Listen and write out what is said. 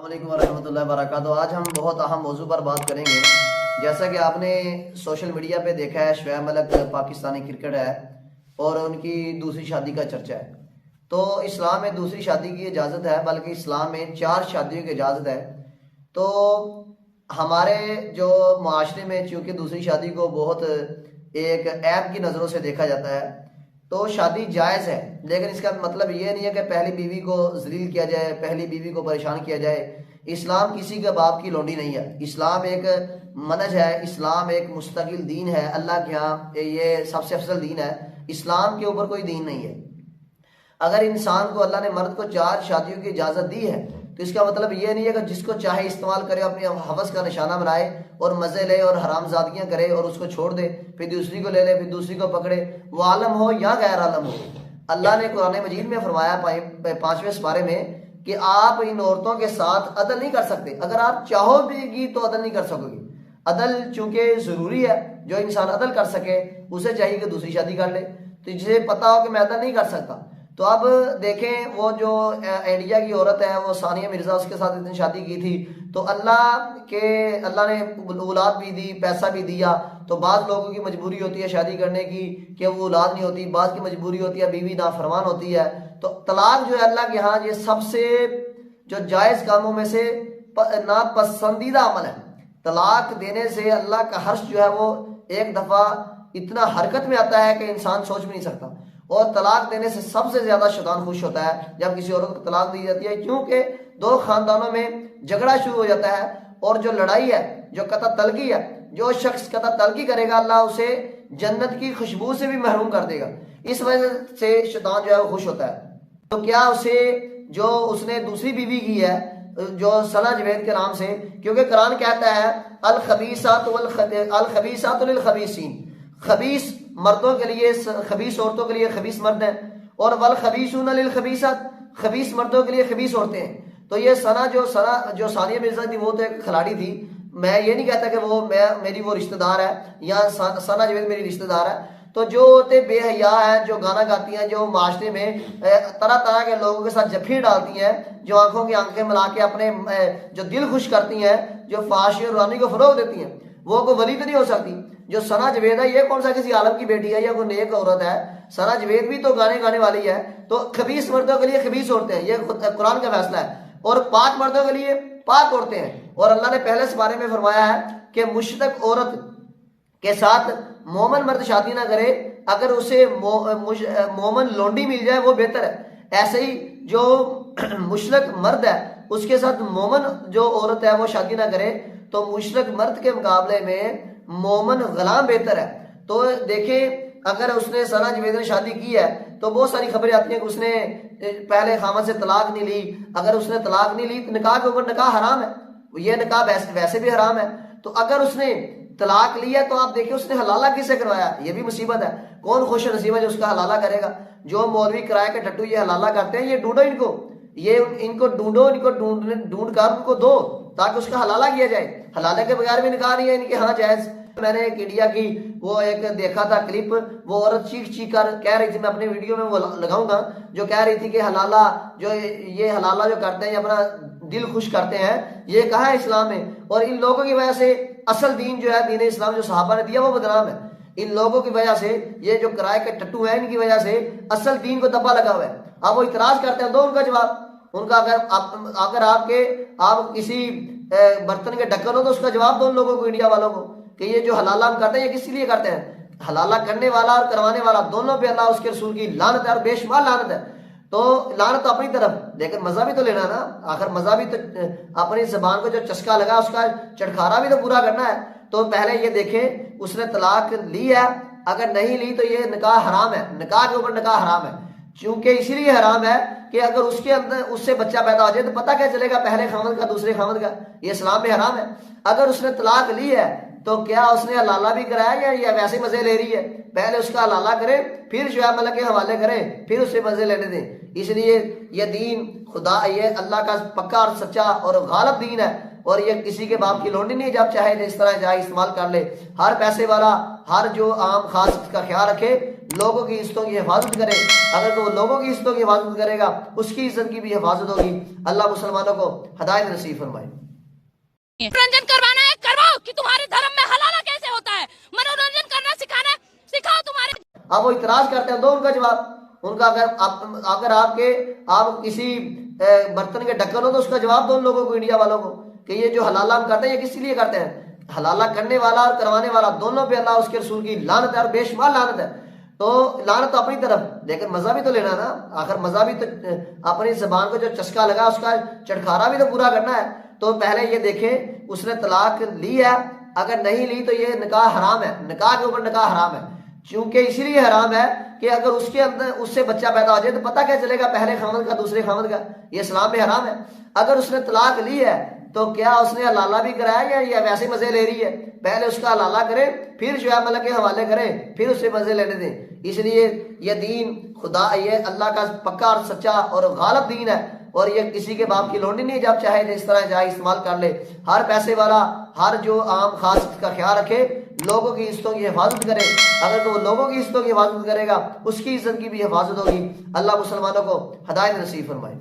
अस्सलामुअलैकुम वरहमतुल्लाहि वबरकातुहू। आज हम बहुत अहम मौजू पर बात करेंगे। जैसा कि आपने सोशल मीडिया पे देखा है, शुएब मलिक पाकिस्तानी क्रिकेट है और उनकी दूसरी शादी का चर्चा है। तो इस्लाम में दूसरी शादी की इजाज़त है, बल्कि इस्लाम में 4 शादियों की इजाज़त है। तो हमारे जो माशरे में चूँकि दूसरी शादी को बहुत एक ऐब की नज़रों से देखा जाता है, तो शादी जायज़ है, लेकिन इसका मतलब ये नहीं है कि पहली बीवी को जलील किया जाए, पहली बीवी को परेशान किया जाए। इस्लाम किसी के बाप की लौंडी नहीं है। इस्लाम एक मनहज है, इस्लाम एक मुस्तकिल दीन है। अल्लाह के यहाँ ये सबसे अफजल दीन है। इस्लाम के ऊपर कोई दीन नहीं है। अगर इंसान को अल्लाह ने मर्द को 4 शादियों की इजाज़त दी है, तो इसका मतलब ये नहीं है कि जिसको चाहे इस्तेमाल करे, अपने हवस का निशाना बनाए और मज़े ले और हरामजादियाँ करे और उसको छोड़ दे, फिर दूसरी को ले ले, फिर दूसरी को पकड़े, वो आलम हो या गैर आलम हो। अल्लाह ने कुरान मजीद में फरमाया 5वें सुपारे में कि आप इन औरतों के साथ अदल नहीं कर सकते। अगर आप चाहोगी तो अदल नहीं कर सकोगी। अदल चूंकि ज़रूरी है, जो इंसान अदल कर सके उसे चाहिए कि दूसरी शादी कर ले। तो जिसे पता हो कि मैं अदल नहीं कर सकता, तो अब देखें वो जो इंडिया की औरत है, वो सानिया मिर्ज़ा, उसके साथ इतनी शादी की थी, तो अल्लाह ने औलाद भी दी, पैसा भी दिया। तो बाज़ लोगों की मजबूरी होती है शादी करने की कि वो औलाद नहीं होती, बाज़ की मजबूरी होती है बीवी नाफरमान होती है। तो तलाक जो है अल्लाह के यहाँ ये सबसे जो जायज़ कामों में से नापसंदीदा अमल है। तलाक देने से अल्लाह का हर्ष जो है वो एक दफ़ा इतना हरकत में आता है कि इंसान सोच भी नहीं सकता। और तलाक देने से सबसे ज्यादा शैतान खुश होता है जब किसी औरत को तलाक दी जाती है, क्योंकि 2 खानदानों में झगड़ा शुरू हो जाता है। और जो लड़ाई है, जो कता तलगी है, जो शख्स कता तलगी करेगा, अल्लाह उसे जन्नत की खुशबू से भी महरूम कर देगा। इस वजह से शैतान जो है वो खुश होता है। तो क्या उसे जो उसने दूसरी बीवी की है, जो सना जवेद के नाम से, क्योंकि कुरान कहता है अल खबीसातु लिल खबीसीन, खबीस मर्दों के लिए खबीस औरतों के लिए खबीस मर्द हैं, और वल खबीसून लिल खबीसात, खबीस मर्दों के लिए खबीस औरतें हैं। तो ये सना जो सानिया मिर्जा थी, वो तो एक खिलाड़ी थी। मैं ये नहीं कहता कि वो मेरी वो रिश्तेदार है या सना जवेद मेरी रिश्तेदार है। तो जो औरतें बेहया हैं, जो गाना गाती हैं, जो माशरे में तरह तरह के लोगों के साथ जफी डालती हैं, जो आंखों की आंखें मिला के अपने जो दिल खुश करती हैं, जो फाशी और रानी को फरोग देती हैं, वो कोई वली तो नहीं हो सकती। जो सना जवेद है, ये कौन सा किसी आलम की बेटी है या कोई नेक औरत है? सना जवेद भी तो गाने गाने वाली है। तो खबीस मर्दों के लिए खबीस औरतें हैं, ये कुरान का फैसला है। और पाक मर्दों के लिए पाक औरतें हैं। और अल्लाह ने पहले इस बारे में फरमाया है कि मुश्रिक औरत के साथ मोमन मर्द शादी ना करे, अगर उसे मोमन लौंडी मिल जाए वो बेहतर है। ऐसे ही जो मुश्रिक मर्द है, उसके साथ मोमन जो औरत है वो शादी ना करे, तो मुश्रिक मर्द के मुकाबले में मोमन गुलाम बेहतर है। तो देखें, अगर उसने सना जवेद ने शादी की है तो बहुत सारी खबरें आती हैं कि उसने पहले खामन से तलाक नहीं ली। अगर उसने तलाक नहीं ली तो निकाह के ऊपर निकाह हराम है, ये निकाह वैसे भी हराम है। तो अगर उसने तलाक लिया तो आप देखिए उसने हलाला किसे करवाया, ये भी मुसीबत है। कौन खुश नसीब है जो उसका हलाला करेगा? जो मौलवी किराए के टट्टू ये हलाला करते हैं, ये ढूंढो इनको, इनको ढूंढो, इनको ढूंढ कर उनको दो ताकि उसका हलाला किया जाए। हलाले के बगैर भी निकाह नहीं है इनके हाँ जायज। मैंने एक इंडिया की वो एक देखा था क्लिप, वो औरत चीख कर कह रही थी, मैं अपने वीडियो में वो लगाऊंगा, जो कह रही थी कि हलाला जो ये हलाला जो करते हैं, अपना दिल खुश करते हैं, ये कहाँ है इस्लाम में? और इन लोगों की वजह से असल दीन जो है, दीन इस्लाम जो सहाबा ने दिया, वो बदनाम है। इन लोगों की वजह से, ये जो किराए के टट्टू हैं, इनकी वजह से असल दीन को दबा लगा हुआ है। अब वो इतराज करते हैं, दो उनका जवाब। उनका अगर आप किसी बर्तन के ढक्कन हो तो उसका जवाब दो उन लोगों को, इंडिया वालों को, कि ये जो हलाला हम करते हैं ये किस लिए करते हैं? हलाला करने वाला और करवाने वाला दोनों पे अल्लाह उसके रसूल की लानत है और बेशुमार लानत है। तो लानत तो अपनी तरफ, लेकिन मजा भी तो लेना ना। आखिर मजा भी तो अपनी जबान को जो चस्का लगा उसका चटखारा भी तो पूरा करना है। तो पहले ये देखें, उसने तलाक ली है, अगर नहीं ली तो ये निकाह हराम है, निकाह के ऊपर निकाह हराम है। क्योंकि इसीलिए हराम है कि अगर उसके अंदर उससे बच्चा पैदा हो जाए तो पता क्या चलेगा पहले खामद का दूसरे खामद का? ये इस्लाम में हराम है। अगर उसने तलाक ली है तो क्या उसने हलाला भी कराया या वैसे मजे ले रही है? पहले उसका हलाला करे, फिर शुएब मलिक के हवाले करे, फिर उससे मजे लेने दें। इसलिए ये दीन खुदा, ये अल्लाह का पक्का और सच्चा और गालिब दीन है। और ये किसी के बाप की लौंडी नहीं, जब चाहे जिस तरह चाहे इस्तेमाल कर ले। हर पैसे वाला, हर जो आम खास का ख्याल रखे, लोगों की इज्जतों की हिफाजत करे। अगर वो लोगों की इज्जतों की हिफाजत करेगा उसकी इज्जत की भी हिफाजत होगी। अल्लाह मुसलमानों को हिदायत नसीब फरमाए। मनोरंजन करवाना है करवाओ, कि तुम्हारे धर्म में हलाला कैसे होता है, मनोरंजन करना सिखाना है सिखाओ तुम्हारे। अब वो इतराज करते हैं, दो उनका जवाब। उनका अगर आप किसी बर्तन के ढक्कन हो तो उसका जवाब दो उन लोगों को, इंडिया वालों को, कि ये जो हलाला हम करते हैं ये किस लिए करते हैं। हलाला करने वाला और करवाने वाला दोनों पे अल्लाह उसके रसूल की लानत है और बेशुमार लानत है। तो लानत तो अपनी तरफ, लेकिन मजा भी तो लेना ना। आखिर मजा भी तो अपनी जबान को जो चस्का लगा उसका चटखारा भी तो पूरा करना है। तो पहले ये देखें उसने तलाक ली है, अगर नहीं ली तो ये निकाह हराम है, निकाह के ऊपर निकाह हराम है। क्योंकि इसीलिए हराम है कि अगर उसके अंदर उससे बच्चा पैदा हो जाए तो पता क्या चलेगा पहले खामद का दूसरे खामद का, ये इस्लाम में हराम है। अगर उसने तलाक ली है तो क्या उसने हलाला भी कराया या वैसे मजे ले रही है, पहले उसका हलाला करे फिर जो है मतलब के हवाले करे फिर उससे मजे लेने दें। इसलिए ये दीन खुदा, ये अल्लाह का पक्का और सच्चा और गालिब दीन है, और ये किसी के बाप की लोड़ी नहीं, जब चाहे जिस तरह चाहे इस्तेमाल कर ले। हर पैसे वाला, हर जो आम खास का ख्याल रखे, लोगों की इज्जतों की हिफाजत करे। अगर वो लोगों की इज्जतों की हिफाजत करेगा उसकी इज्जत की भी हिफाजत होगी। अल्लाह मुसलमानों को हिदायत नसीब फरमाए।